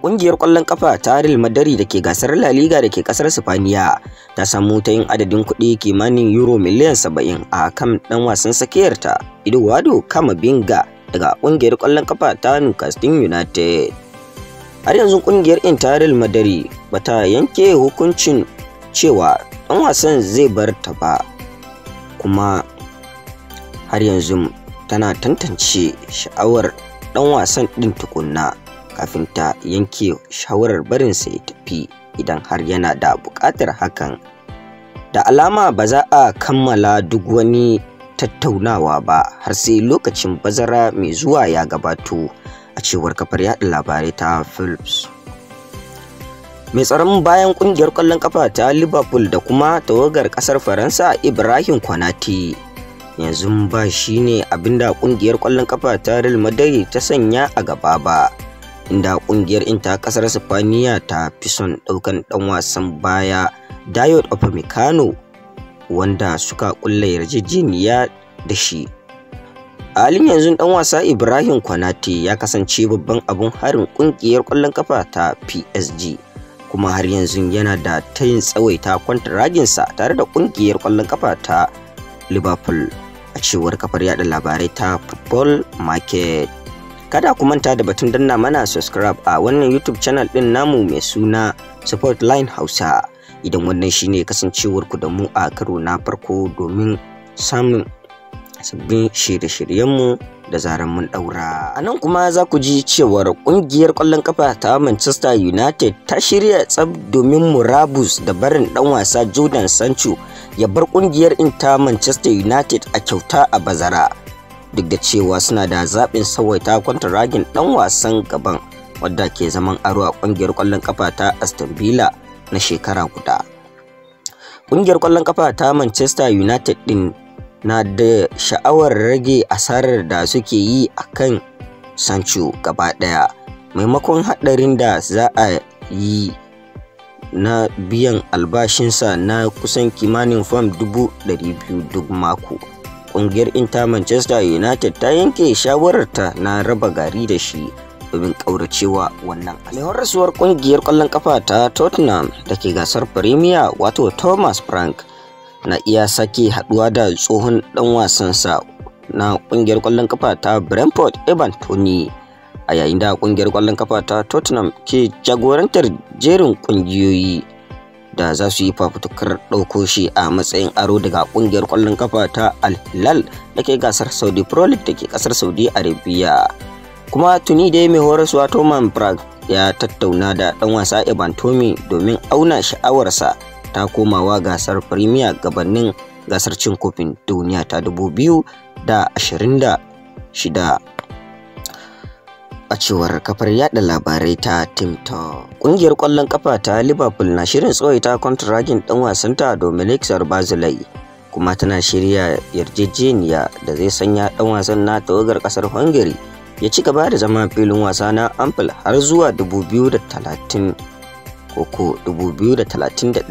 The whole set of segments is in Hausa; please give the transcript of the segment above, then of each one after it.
Ƙungiyar ƙwallon ƙafa ta Real Madrid da ke gasar La Liga da ke ƙasar Sifaniya ta samu ta yin adadin kuɗi kimanin euro miliyan 70 a kan ɗan wasan tsakiyarta Eduardo Camavinga daga ƙungiyar ƙwallon ƙafa ta Newcastle United. Har yanzu ƙungiyar Real Madrid bata yanke hukuncin cewa ɗan wasan zai bar ta ba, kuma har yanzu tana tantance sha'awar ɗan wasan ɗin tukunna kafin ta yanke shawarar barinsa ya tafi idan har yana da buƙatar hakan. Da alama ba za a kammala duk wani tattaunawa ba har sai lokacin bazara mai zuwa ya gabato, a cewar kafar yaɗa labarai ta Philips. Mai tsaron bayan ƙungiyar ƙwallon ƙafa ta Liverpool da kuma tawagar ƙasar Faransa Ibrahim Konate yanzu ba shi ne abinda ƙungiyar ƙwallon ƙafa ta Real Madrid ta sanya a gaba ba, inda ƙungiyar ta ƙasar Sifaniya ta fi son ɗaukan ɗan wasan baya Dayot Upamecano wanda suka ƙulla yarjejeniya da shi. A halin yanzu ɗan wasa Ibrahim Konate ya kasance babban abun harin ƙungiyar ƙwallon ƙafa ta PSG, kuma har yanzu yana da tayin tsawaita kwantaraginsa tare da ƙungiyar ƙwallon ƙafa ta Liverpool, a cewar kafar yaɗa labarai ta Football Market. Kada ku manta da batun danna mana subscribe a wannan YouTube channel din namu mai suna Sportline Hausa idan wannan shine kasancewar ku da mu a karo na farko domin samun sabbin shirye-shiryenmu da zaran mun daura. A nan kuma za ku ji cewar kungiyar ƙwallon kafa ta Manchester United ta shirya tsab domin murabus da barin dan wasa Jadon Sancho ya bar kungiyar ta Manchester United a kyauta a bazara, duk da cewa suna da zaɓin sawaita kwantaragin ɗan wasan gaban wadda ke zaman aro a ƙungiyar ƙwallon ƙafa ta Aston Villa na shekara guda. Ƙungiyar ƙwallon ƙafa ta Manchester United ɗin na da sha'awar rage asarar da suke yi a kan Sancho gaba ɗaya, maimakon haɗarin da za a yi na biyan albashinsa na kusan kimanin fam 200,000 duk mako. Ƙungiyar Manchester United ta yanke shawararta na raba gari da shi domin ƙauracewa wannan. Mai horaswar ƙungiyar ƙwallon ƙafa ta Tottenham da ke gasar Premier wato Thomas Frank na iya sake haɗuwa da tsohon ɗan wasansa na ƙungiyar ƙwallon ƙafa ta Brentford Ivan Toney, a yayin da ƙungiyar ƙwallon ƙafa ta Tottenham ke jagorantar jerin ƙungiyoyi da za su yi fafutukar ɗauko shi a matsayin aro daga ƙungiyar ƙwallon kafa ta Al Hilal da ke gasar Saudi Pro League da ke ƙasar Saudi Arabia. Kuma tuni dai mai horaswa Thomas Frank ya tattauna da ɗan wasa Ivan Toney domin auna sha'awarsa ta komawa gasar Premier gabanin gasar cin kofin duniya ta 2026. A cewar kafar yada labarai ta TimTalk, ƙungiyar ƙwallon ƙafa ta Liverpool na shirin tsawaita kwantaragin ɗan wasanta Dominic Szoboszlai, kuma tana shirya yarjejeniya da zai sanya ɗan wasan na tawagar ƙasar Hungary ya ci gaba da zama filin wasa na Anfield har zuwa 2030 ko 2031.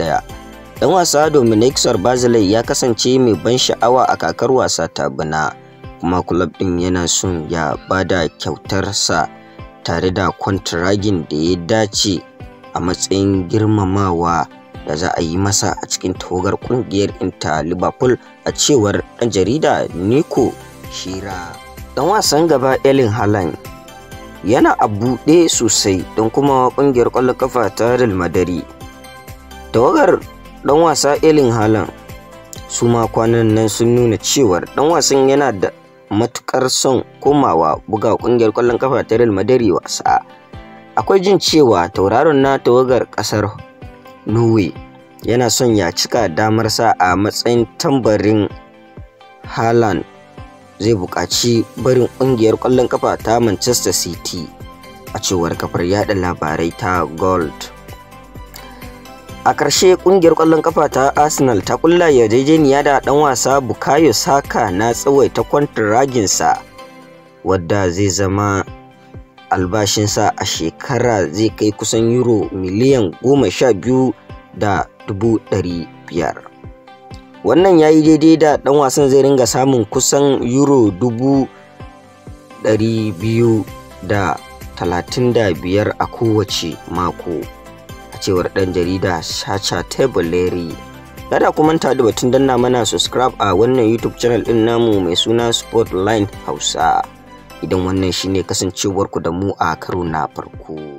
Ɗan wasa Dominic Szoboszlai ya kasance mai ban sha'awa a kakar wasa ta bana, kuma kulob ɗin yana son ya bada kyautarsa tare da kwantiragin da ya dace a matsayin girmamawa da za a yi masa a cikin tawagar kungiyar ta Liverpool, a cewar ɗan jarida Nico Shira. Ɗan wasan gaba Erling Haaland yana a buɗe sosai don kuma kungiyar ƙwallon kafa ta Real Madrid. Tawagar ɗan wasa Erling Haaland su ma kwanan nan sun nuna cewar ɗan wasan yana da matukar son komawa buga kungiyar ƙwallon kafa ta Real Madrid wasa. Akwai jin cewa tauraron na tawagar ƙasar Norway yana son ya cika damarsa a matsayin tambarin. Haaland zai buƙaci barin kungiyar ƙwallon kafa ta Manchester City, a cewar kafar yada labarai ta Gold. A ƙarshe ƙungiyar ƙwallon ƙafa ta Arsenal ta ƙulla yarjejeniya da ɗan wasa Bukayo Saka na tsawaita kwantaraginsa, wadda zai zama albashinsa a shekara zai kai kusan euro miliyan 12,500,000. Wannan ya yi daidai da ɗan wasan zai ringa samun kusan euro 200,000 35 a kowace mako, a cewar ɗan jarida Chacha Teboleri. Kada ku manta da batun danna mana subscribe a wannan YouTube channel ɗin namu mai suna Sportline Hausa, idan wannan shine kasancewarku da mu a karo na farko.